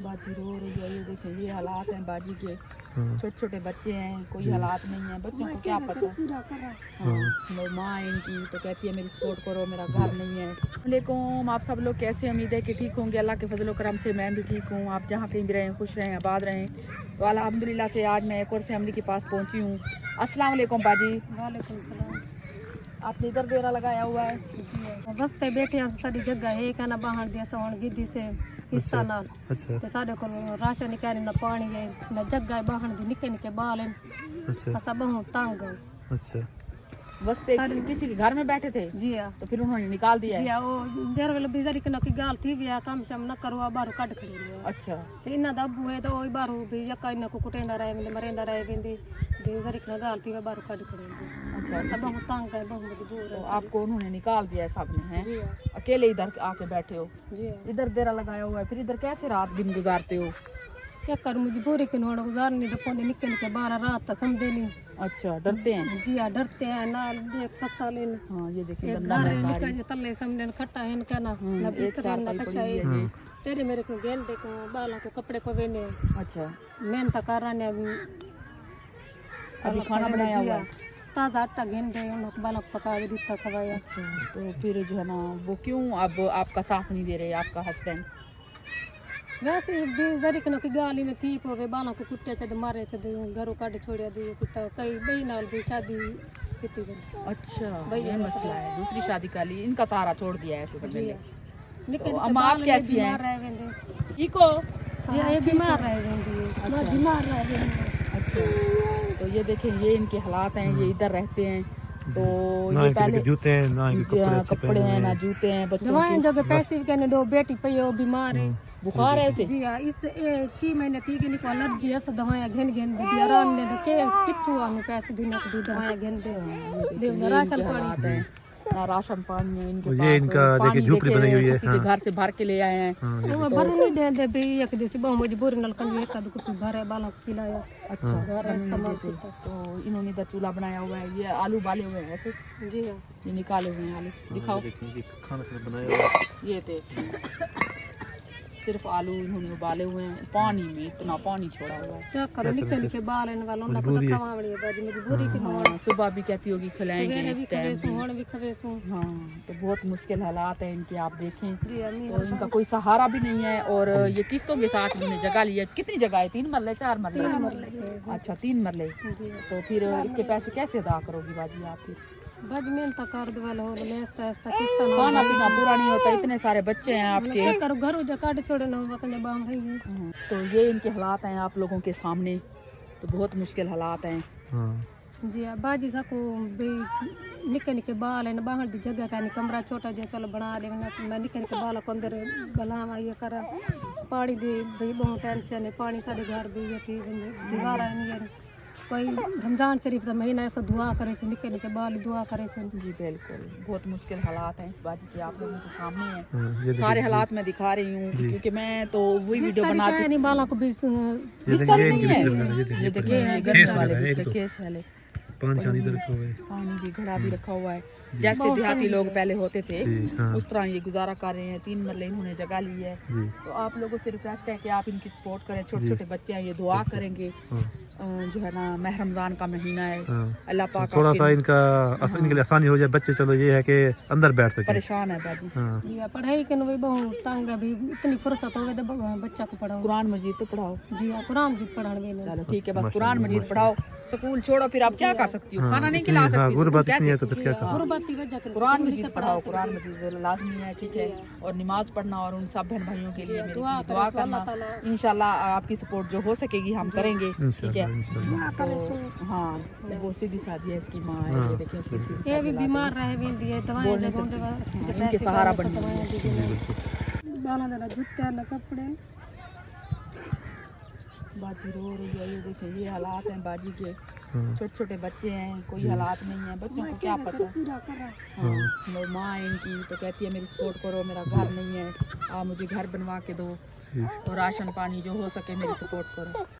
बाजी रो रही है। ये देखिए ये हालात हैं बाजी के। हाँ। छोटे छोटे बच्चे हैं, कोई हालात नहीं है, बच्चों को क्या पता। हाँ मेरी माँ है इनकी, तो कहती है मेरी सपोर्ट करो, मेरा घर नहीं है। वालेकुम, आप सब लोग कैसे? उम्मीद है कि ठीक होंगे। अल्लाह के फजल करम से मैं भी ठीक हूँ। आप जहाँ कहीं भी रहें, खुश रहें, आबाद रहें। तो अल्हम्दुलिल्लाह से आज मैं एक और फैमिली के पास पहुँची हूँ। अस्सलाम वालेकुम बाजी। वालेकुम सलाम। आपने इधर डेरा लगाया हुआ है? बस ते बैठे हैं सारी जगह है कहना बाहर दिया सोहन विधि से किस्ता नाल अच्छा ते साडे को राशन निकाली ना पानी है ना जगह है बाहर दी निके निके बाल हैं अच्छा असा बहुत तंग है। अच्छा बस्ते किसी के घर में बैठे थे जी हाँ तो फिर उन्होंने निकाल दिया जी है? हाँ वो देर वेले बिजली के नकी गाल थी भी काम शाम न करवा बाहर कट खड़ी है। अच्छा ते इना दब्बू है तो ओई बाहर भी यका इना को कुटेंदा रहे में मरेंदा रहे बिंदी बिजली के गाल थी बाहर कट खड़ी है। अच्छा सब बहुत तंग है बहुत मजबूर तो है। आपको उन्होंने निकाल दिया है सबने हैं? जी हाँ अकेले इधर आके बैठे हो? जी हाँ इधर डेरा लगाया हुआ है, फिर इधर कैसे रात दिन गुजारते हो? क्या कर मजबूरी के नोड़ गुजारनी तो पौधे निके निके बारह रात तक समझे नहीं। अच्छा डरते हैं? जी हाँ डरते हैं ना देख फसा लेन हाँ ये देखिए एक गंदा घर है है सारी। निका जो तल्ले समझे खट्टा है इनका ना ना एक बिस्तर है ना चारपाई कच्चा पड़ी है हुई है। तेरे मेरे को गेंदे को बालों को कपड़े को वेने अच्छा मेहनत कर रहा ने अभी खाना बनाया हुआ है? ताज़ा आटा गेंदे उनको बालों को पका के दूध खवाया। अच्छा तो फिर जो है ना वो क्यों अब आपका साथ नहीं दे रहे आपका हस्बैंड? वैसे बीस की गाली में थी पोवे बालों को कुत्ते चद मारे थे घरों काट छोड़िया दिए कुत्ता कई बई नाल भी शादी की गई। अच्छा ये मसला है, दूसरी शादी का लिए इनका सहारा छोड़ दिया है ऐसे जी समझिए। निके तो अम्मा आप कैसी हैं? रह वेंदे ठीक हो? जी ये बीमार रह वेंदी है बीमार रह वेंदी। अच्छा तो ये देखें ये इनके हालात हैं, ये इधर रहते हैं तो ना ये पहले जूते हैं ना इनके कपड़े हैं ना जूते हैं, बच्चों दवाएं की जो पैसे भी कहने दो बेटी पे वो बीमार है। बुखार है ऐसे? जी हाँ इस 6 महीने थी कि निको एलर्जी है दवाएं घेन घेन दी आराम ने के कितु आने पैसे दिन को दवाएं घेन दे दे राशन पानी है ना, राशन पानी है इनके ये पास। इनका पानी देखिए झोपड़ी देखे बनी हुई है। किसी के घर से भर के ले आए हैं। वो भर नहीं दे दे भी एक दिस बहुत मजबूर नल कन एक आध कुछ भरे बालों को पिलाया। अच्छा घर इस्तेमाल किया। तो इन्होंने इधर चूल्हा बनाया हुआ है, ये आलू बाले हुए हैं ऐसे, जी हाँ ये निकाले हुए हैं आलू दिखाओ। खाना बनाया हुआ है। ये थे सिर्फ आलू इन्होंने उबाले हुए हैं, पानी में इतना पानी छोड़ा हुआ है। क्या करो निके निके बाल इन वालों ना को खवावड़ी है बाजी मजबूरी की हाँ सुबह भी कहती होगी खिलाएंगे सवेरे इस भी टाइम खवेसू होण भी खवेसू। हाँ तो बहुत मुश्किल हालात हैं इनके, आप देखें जी अम्मी तो इनका कोई सहारा भी नहीं है। और ये किस्तों के साथ इन्होंने जगह ली है। कितनी जगह है? 3 मरले 4 मरले? अच्छा 3 मरले। जी तो फिर इसके पैसे कैसे अदा करोगी बाजी आप? फिर बज मेहनत कर दे वाला हो लेस्ता ऐसा किस्ता ना खाना पीना पूरा नहीं होता, इतने सारे बच्चे हैं आपके। क्या करो घरों जो काट छोड़े ना वतन बांध रही है। तो ये इनके हालात हैं आप लोगों के सामने, तो बहुत मुश्किल हालात हैं। हाँ जी बाजी सको भी निके निके बाल है बाहर दी जगह का कमरा छोटा जो चलो बना दे मैं निके निके बाल को अंदर बलावा ये कर पानी दे भाई बहुत टेंशन है पानी सारे घर भी ये थी दीवार है नहीं कोई रमजान शरीफ का महीना ऐसा दुआ करे से निके निके बाल दुआ करे से। जी बिल्कुल बहुत मुश्किल हालात हैं इस बाजी के, आप लोगों के सामने हैं। ये सारे हालात मैं दिखा रही हूँ क्योंकि मैं तो वही वीडियो बनाती नहीं बालों को भी बिस्तर नहीं है। ये देखिए गंदे वाले बिस्तर केस वाले, पानी भी घड़ा भी रखा हुआ है जैसे देहाती लोग पहले होते थे उस तरह ये गुजारा कर रहे हैं। 3 मरले इन्होंने जगह ली है। तो आप लोगों से रिक्वेस्ट है कि आप इनकी सपोर्ट करें, छोटे छोटे बच्चे हैं ये दुआ करेंगे। जो है ना मह रमजान का महीना है, अल्लाह पाक थोड़ा सा इनका इनके लिए आसानी हो जाए बच्चे चलो ये है कि अंदर बैठ सके। परेशान है बाजी। ये पढ़ाई के भी बहुत तंग है भी इतनी फुर्सत हो तो बच्चा को पढ़ाओ कुरान मजीद तो पढ़ाओ। जी हाँ कुरान मजीद पढ़ाने में चलो ठीक है बस कुरान मजीद पढ़ाओ, स्कूल छोड़ो फिर आप क्या कर सकती हो? खाना नहीं खिला सकती गुरबती वजह कर कुरान मजीद पढ़ाओ, कुरान मजीद लाजमी है ठीक है। और नमाज पढ़ना और उन सब बहन भाइयों के लिए मेरी दुआ करना। इंशाल्लाह आपकी सपोर्ट जो हो सकेगी हम करेंगे ठीक है। तो हाँ वो सीधी सादी है इसकी माँ है, ये देखिए इसकी सीधी ये भी बीमार रह भी दिए दवाएं इनके सहारा बन बाला देना जूते ना कपड़े। बाजी रो रही है, ये देखिए ये हालात हैं बाजी के। छोटे छोटे बच्चे हैं, कोई हालात नहीं है, बच्चों को क्या पता। हाँ मेरी माँ है इनकी, तो कहती है मेरी सपोर्ट करो, मेरा घर नहीं है, आप मुझे घर बनवा के दो और राशन पानी जो हो सके मेरी सपोर्ट करो।